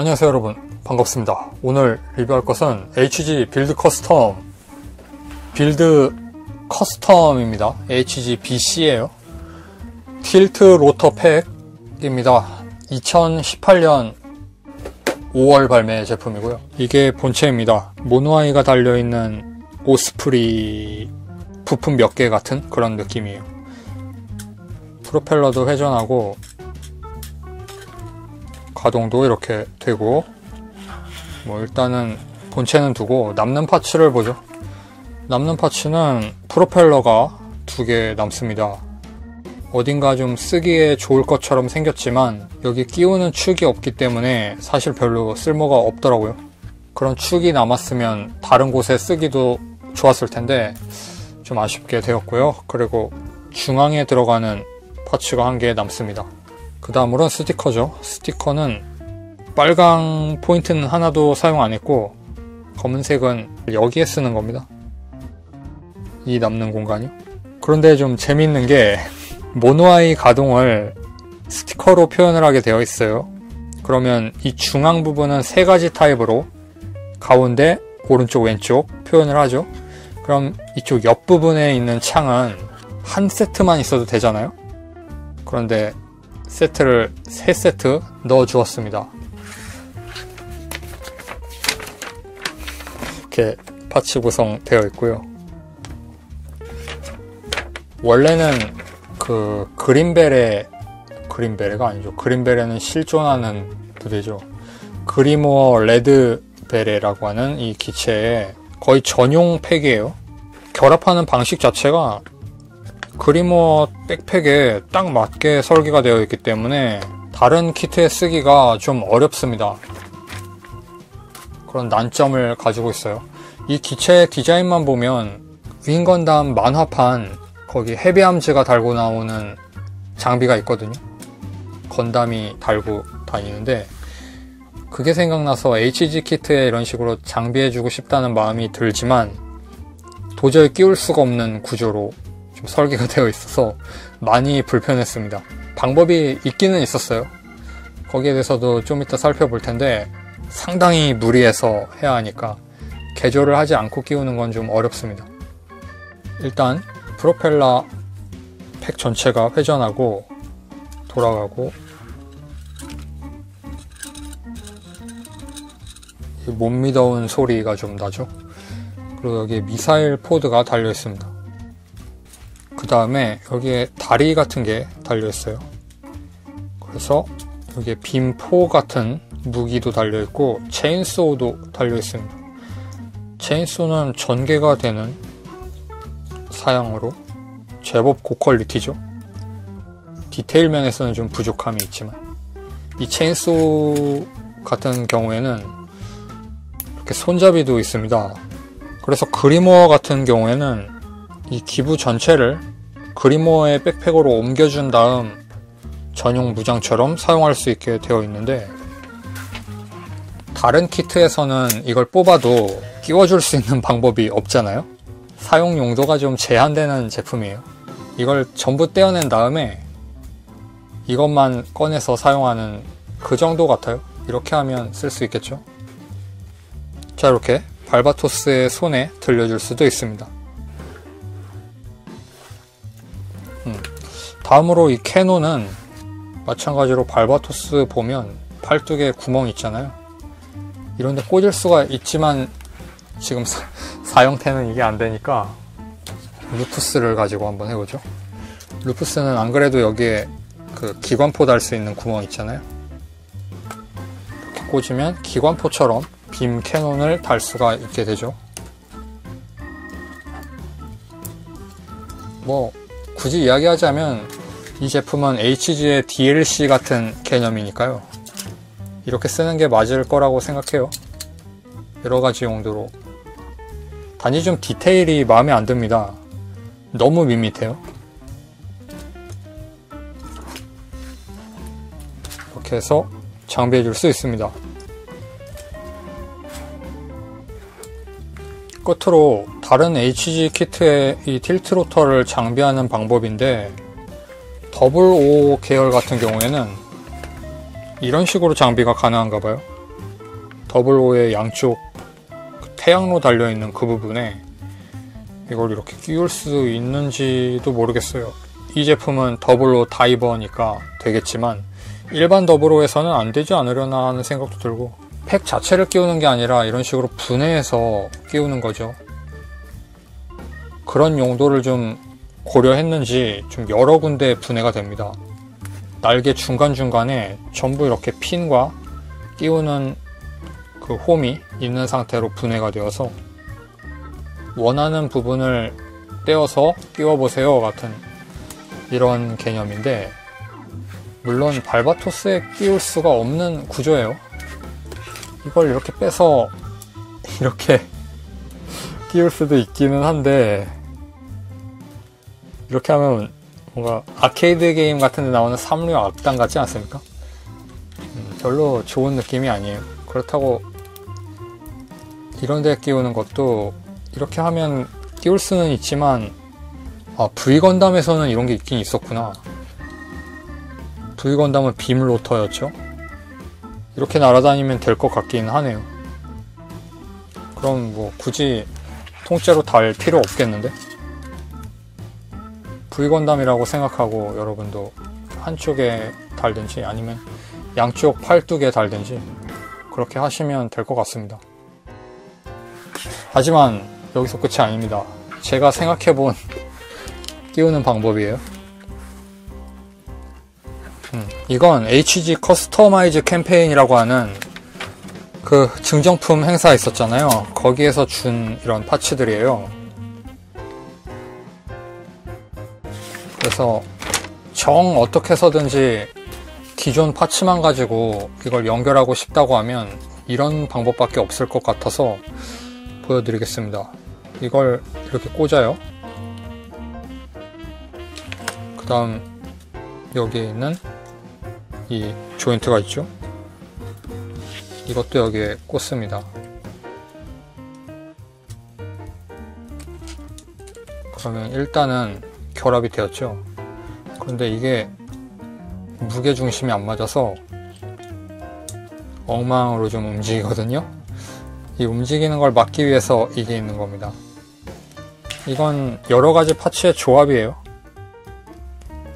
안녕하세요 여러분, 반갑습니다. 오늘 리뷰할 것은 HG 빌드 커스텀입니다. HG BC예요. 틸트 로터 팩입니다. 2018년 5월 발매 제품이고요. 이게 본체입니다. 모노아이가 달려있는 오스프리 부품 몇 개 같은 그런 느낌이에요. 프로펠러도 회전하고 가동도 이렇게 되고, 일단은 본체는 두고 남는 파츠를 보죠. 남는 파츠는 프로펠러가 2개 남습니다. 어딘가 좀 쓰기에 좋을 것처럼 생겼지만 여기 끼우는 축이 없기 때문에 사실 별로 쓸모가 없더라고요. 그런 축이 남았으면 다른 곳에 쓰기도 좋았을 텐데 좀 아쉽게 되었고요. 그리고 중앙에 들어가는 파츠가 1개 남습니다. 그 다음으로는 스티커죠. 스티커는 빨강 포인트는 하나도 사용 안 했고 검은색은 여기에 쓰는 겁니다. 이 남는 공간이요. 그런데 좀 재밌는 게 모노아이 가동을 스티커로 표현을 하게 되어 있어요. 그러면 이 중앙 부분은 3가지 타입으로 가운데, 오른쪽, 왼쪽 표현을 하죠. 그럼 이쪽 옆부분에 있는 창은 한 세트만 있어도 되잖아요. 그런데 세트를 3세트 넣어 주었습니다. 이렇게 파츠 구성되어 있고요. 원래는 그 그린베레가 아니죠. 그린베레는 실존하는 부대죠. 그리모어 레드베레라고 하는 이 기체의 거의 전용 팩이에요. 결합하는 방식 자체가 그리모어 백팩에 딱 맞게 설계가 되어 있기 때문에 다른 키트에 쓰기가 좀 어렵습니다. 그런 난점을 가지고 있어요. 이 기체 디자인만 보면 윙건담 만화판 거기 헤비암즈가 달고 나오는 장비가 있거든요. 건담이 달고 다니는데 그게 생각나서 HG 키트에 이런 식으로 장비해주고 싶다는 마음이 들지만 도저히 끼울 수가 없는 구조로 좀 설계가 되어 있어서 많이 불편했습니다. 방법이 있기는 있었어요. 거기에 대해서도 좀 이따 살펴볼 텐데 상당히 무리해서 해야 하니까 개조를 하지 않고 끼우는 건 좀 어렵습니다. 일단 프로펠러 팩 전체가 회전하고 돌아가고, 못 믿어온 소리가 좀 나죠. 그리고 여기에 미사일 포드가 달려 있습니다. 그 다음에 여기에 다리 같은 게 달려 있어요. 그래서 여기에 빔포 같은 무기도 달려 있고 체인소우도 달려 있습니다. 체인소우는 전개가 되는 사양으로 제법 고퀄리티죠. 디테일 면에서는 좀 부족함이 있지만 이 체인소우 같은 경우에는 이렇게 손잡이도 있습니다. 그래서 그리모어 같은 경우에는 이 기부 전체를 그리모어의 백팩으로 옮겨준 다음 전용 무장처럼 사용할 수 있게 되어 있는데 다른 키트에서는 이걸 뽑아도 끼워줄 수 있는 방법이 없잖아요. 사용 용도가 좀 제한되는 제품이에요. 이걸 전부 떼어낸 다음에 이것만 꺼내서 사용하는 그 정도 같아요. 이렇게 하면 쓸 수 있겠죠. 자, 이렇게 발바토스의 손에 들려줄 수도 있습니다. 다음으로 이 캐논은 마찬가지로 발바토스 보면 팔뚝에 구멍 있잖아요. 이런데 꽂을 수가 있지만 지금 사형태는 이게 안 되니까 루프스를 가지고 한번 해보죠. 루프스는 안 그래도 여기에 그 기관포 달 수 있는 구멍 있잖아요. 이렇게 꽂으면 기관포처럼 빔 캐논을 달 수가 있게 되죠. 굳이 이야기하자면 이 제품은 HG의 DLC 같은 개념이니까요. 이렇게 쓰는 게 맞을 거라고 생각해요. 여러가지 용도로. 단지 좀 디테일이 마음에 안 듭니다. 너무 밋밋해요. 이렇게 해서 장비해 줄 수 있습니다. 끝으로 다른 HG 키트의 이 틸트 로터를 장비하는 방법인데 더블 O 계열 같은 경우에는 이런 식으로 장비가 가능한가 봐요. 더블O의 양쪽 태양로 달려있는 그 부분에 이걸 이렇게 끼울 수 있는지도 모르겠어요. 이 제품은 더블O 다이버니까 되겠지만 일반 더블O에서는 안 되지 않으려나 하는 생각도 들고, 팩 자체를 끼우는 게 아니라 이런 식으로 분해해서 끼우는 거죠. 그런 용도를 좀 고려했는지 좀 여러 군데 분해가 됩니다. 날개 중간중간에 전부 이렇게 핀과 끼우는 그 홈이 있는 상태로 분해가 되어서 원하는 부분을 떼어서 끼워보세요 같은 이런 개념인데, 물론 발바토스에 끼울 수가 없는 구조예요. 이걸 이렇게 빼서 이렇게 끼울 수도 있기는 한데, 이렇게 하면 뭔가 아케이드 게임 같은 데 나오는 삼류 악당 같지 않습니까? 별로 좋은 느낌이 아니에요. 그렇다고 이런 데 끼우는 것도 이렇게 하면 끼울 수는 있지만, V건담에서는 이런 게 있긴 있었구나. V건담은 빔 로터였죠. 이렇게 날아다니면 될 것 같긴 하네요. 그럼 뭐 굳이 통째로 달 필요 없겠는데? V건담이라고 생각하고 여러분도 한쪽에 달든지 아니면 양쪽 팔뚝에 달든지 그렇게 하시면 될 것 같습니다. 하지만 여기서 끝이 아닙니다. 제가 생각해본 끼우는 방법이에요. 이건 HG 커스터마이즈 캠페인이라고 하는 그 증정품 행사 있었잖아요. 거기에서 준 이런 파츠들이에요. 그래서 정 어떻게 해서든지 기존 파츠만 가지고 이걸 연결하고 싶다고 하면 이런 방법밖에 없을 것 같아서 보여드리겠습니다. 이걸 이렇게 꽂아요. 그 다음 여기에 있는 이 조인트가 있죠. 이것도 여기에 꽂습니다. 그러면 일단은 결합이 되었죠. 그런데 이게 무게중심이 안 맞아서 엉망으로 좀 움직이거든요. 이 움직이는 걸 막기 위해서 이게 있는 겁니다. 이건 여러가지 파츠의 조합이에요.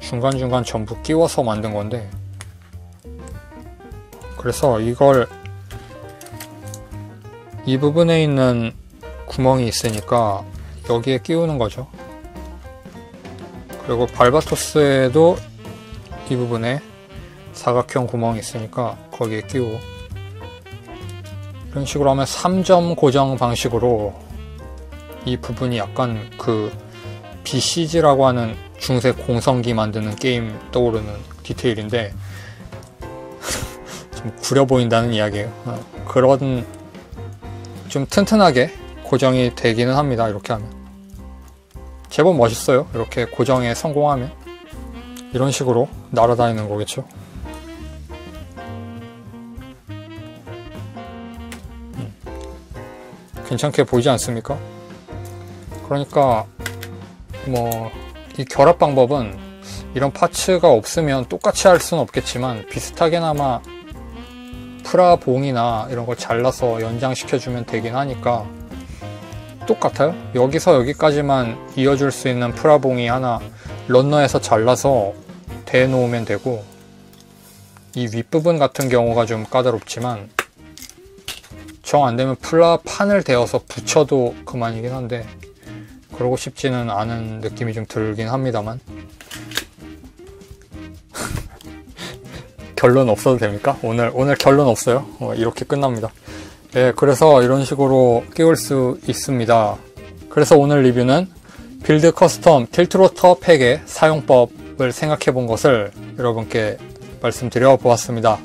중간중간 전부 끼워서 만든 건데, 그래서 이걸 이 부분에 있는 구멍이 있으니까 여기에 끼우는 거죠. 그리고 발바토스에도 이 부분에 사각형 구멍이 있으니까 거기에 끼우고, 이런 식으로 하면 3점 고정 방식으로 이 부분이 약간 그 BCG라고 하는 중세 공성기 만드는 게임 떠오르는 디테일인데 좀 구려 보인다는 이야기예요. 그런 좀 튼튼하게 고정이 되기는 합니다. 이렇게 하면 제법 멋있어요. 이렇게 고정에 성공하면 이런 식으로 날아다니는 거겠죠. 괜찮게 보이지 않습니까? 그러니까 뭐 이 결합 방법은 이런 파츠가 없으면 똑같이 할 수는 없겠지만 비슷하게나마 프라봉이나 이런 걸 잘라서 연장시켜주면 되긴 하니까 똑같아요. 여기서 여기까지만 이어줄 수 있는 프라봉이 하나 런너에서 잘라서 대놓으면 되고, 이 윗부분 같은 경우가 좀 까다롭지만 정 안되면 플라판을 대어서 붙여도 그만이긴 한데 그러고 싶지는 않은 느낌이 좀 들긴 합니다만 결론 없어도 됩니까? 오늘 결론 없어요. 이렇게 끝납니다. 네, 그래서 이런 식으로 끼울 수 있습니다. 그래서 오늘 리뷰는 빌드 커스텀 틸트로터 팩의 사용법을 생각해 본 것을 여러분께 말씀드려 보았습니다.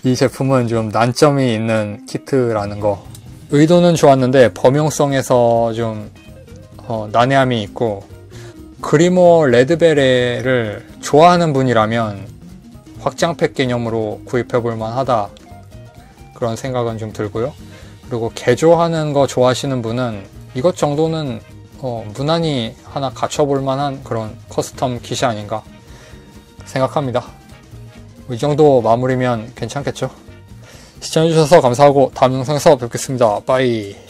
이 제품은 좀 난점이 있는 키트라는 거, 의도는 좋았는데 범용성에서 좀 난해함이 있고, 그리모 레드베레를 좋아하는 분이라면 확장팩 개념으로 구입해 볼 만하다, 그런 생각은 좀 들고요. 그리고 개조하는 거 좋아하시는 분은 이것 정도는 무난히 하나 갖춰볼 만한 그런 커스텀 킷이 아닌가 생각합니다. 이 정도 마무리면 괜찮겠죠? 시청해주셔서 감사하고 다음 영상에서 뵙겠습니다. 빠이.